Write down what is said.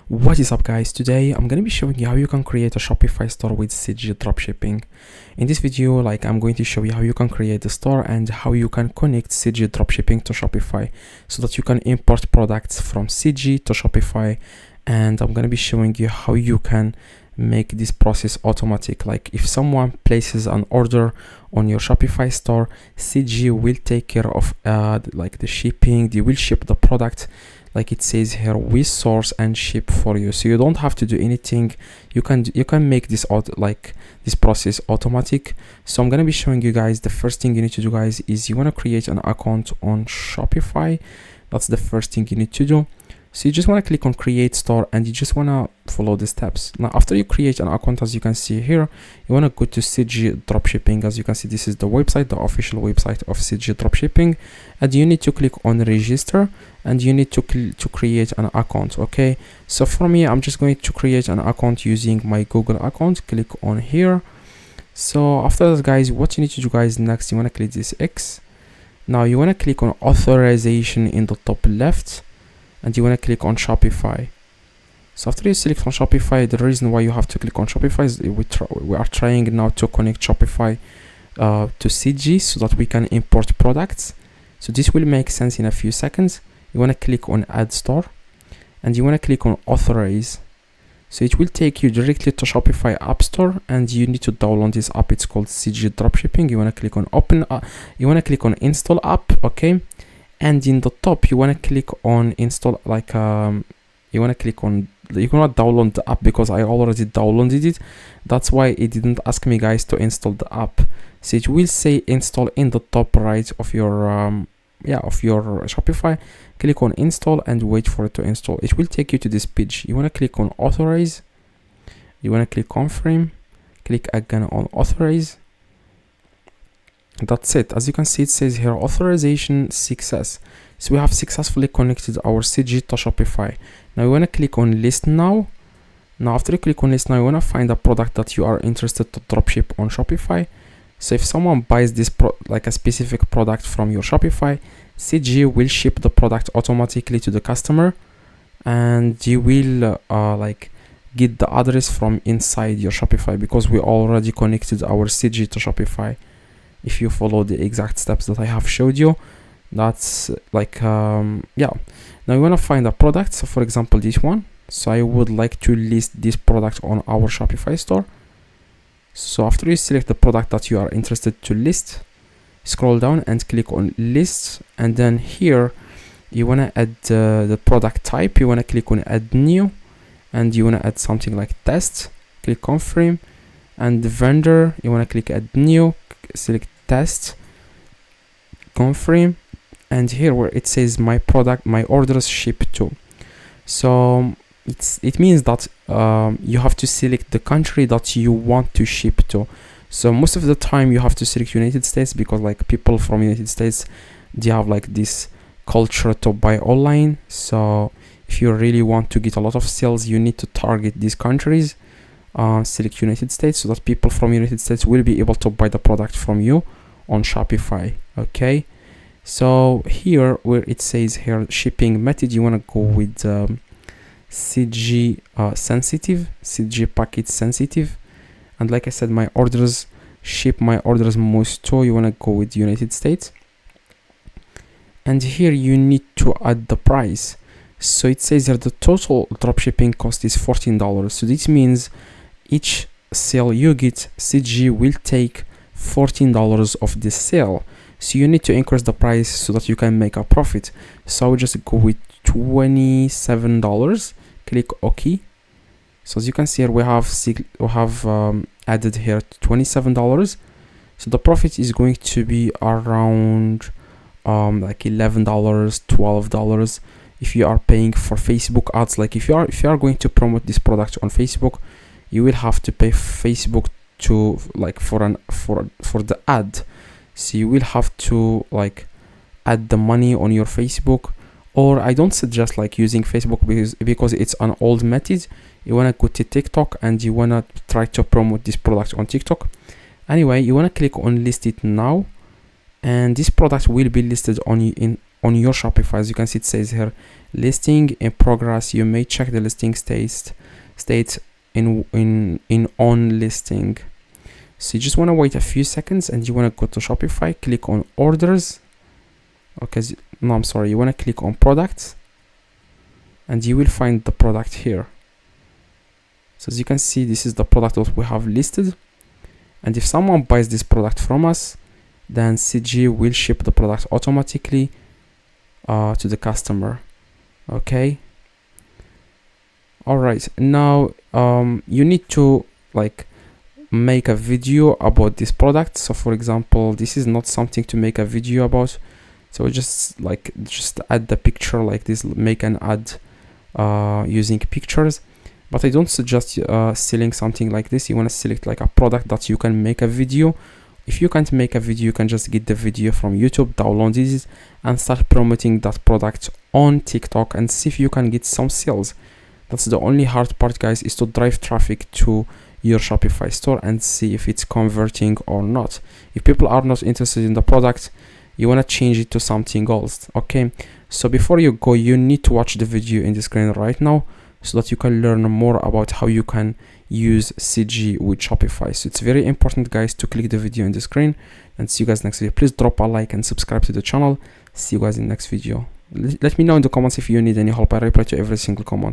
What is up, guys? Today I'm gonna be showing you how you can create a Shopify store with CJ Dropshipping. In this video, I'm going to show you how you can create the store and how you can connect CJ Dropshipping to Shopify so that you can import products from CJ to Shopify. And I'm gonna be showing you how you can make this process automatic. Like if someone places an order on your Shopify store, CJ will take care of the shipping. They will ship the product. Like it says here, we source and ship for you, so you don't have to do anything. You can make this this process automatic. So I'm gonna be showing you guys. The first thing you need to do, guys, is you want to create an account on Shopify. That's the first thing you need to do. So you just want to click on create store and you just want to follow the steps. Now after you create an account, as you can see here, you want to go to CJ Dropshipping. As you can see, this is the website, the official website of CJ Dropshipping, and you need to click on register and you need to create an account. Okay, so for me, I'm just going to create an account using my Google account. Click on here. So after that, guys, what you need to do, guys, next you want to click this X. Now you want to click on authorization in the top left and you want to click on Shopify. So after you select on Shopify, the reason why you have to click on Shopify is we are trying now to connect Shopify to CJ so that we can import products. So this will make sense in a few seconds. You want to click on add store and you want to click on authorize. So it will take you directly to Shopify App Store and you need to download this app. It's called CJ Dropshipping. You want to click on open, you want to click on install app, okay? And in the top, you want to click on install, you want to click on, you cannot download the app because I already downloaded it. That's why it didn't ask me, guys, to install the app. So it will say install in the top right of your, of your Shopify. Click on install and wait for it to install. It will take you to this page. You want to click on authorize. You want to click confirm. Click again on authorize. That's it. As you can see, it says here authorization success. So we have successfully connected our CJ to Shopify. Now we want to click on list now. Now after you click on list now, you want to find a product that you are interested to dropship on Shopify. So if someone buys this a specific product from your Shopify, CJ will ship the product automatically to the customer, and you will get the address from inside your Shopify because we already connected our CJ to Shopify. If you follow the exact steps that I have showed you, that's now you want to find a product. So for example, this one. So I would like to list this product on our Shopify store. So after you select the product that you are interested to list, scroll down and click on list, and then here you want to add the product type. You want to click on add new, and you want to add something like test. Click confirm, and the vendor, you want to click add new, select test, confirm, and here where it says my product, my orders ship to. So it means that you have to select the country that you want to ship to. So most of the time you have to select United States because people from United States, they have this culture to buy online. So if you really want to get a lot of sales, you need to target these countries. Select United States so that people from United States will be able to buy the product from you on Shopify. Okay, so here where it says here shipping method, you want to go with CJ sensitive, CJ packet sensitive, and like I said, my orders most to, you want to go with United States. And here you need to add the price. So it says here the total dropshipping cost is $14. So this means each sale you get, CJ will take $14 of this sale. So you need to increase the price so that you can make a profit. So I will just go with $27. Click OK. So as you can see here, we have added here $27. So the profit is going to be around $11, $12 if you are paying for Facebook ads. If you are going to promote this product on Facebook, you will have to pay Facebook to for the ad. So you will have to add the money on your Facebook. Or I don't suggest using Facebook because it's an old method. You want to go to TikTok and you want to try to promote this product on TikTok. Anyway, you want to click on list it now, and this product will be listed on on your Shopify. As you can see, it says here listing in progress. You may check the listing state in on listing. So you just want to wait a few seconds and you want to go to Shopify, click on orders. Okay, no, I'm sorry, you want to click on products and you will find the product here. So as you can see, this is the product that we have listed, and if someone buys this product from us, then CJ will ship the product automatically to the customer. Okay, all right, now you need to like make a video about this product. So for example, this is not something to make a video about, so just add the picture like this, make an ad using pictures. But I don't suggest selling something like this. You want to select like a product that you can make a video. If you can't make a video, you can just get the video from YouTube, download it, and start promoting that product on TikTok and see if you can get some sales. That's the only hard part, guys, is to drive traffic to your Shopify store and see if it's converting or not. If people are not interested in the product, you want to change it to something else. Okay, so before you go, you need to watch the video in the screen right now, so that you can learn more about how you can use CJ with Shopify. So it's very important, guys, to click the video in the screen, and see you guys next video. Please drop a like and subscribe to the channel. See you guys in the next video. Let me know in the comments if you need any help. I reply to every single comment.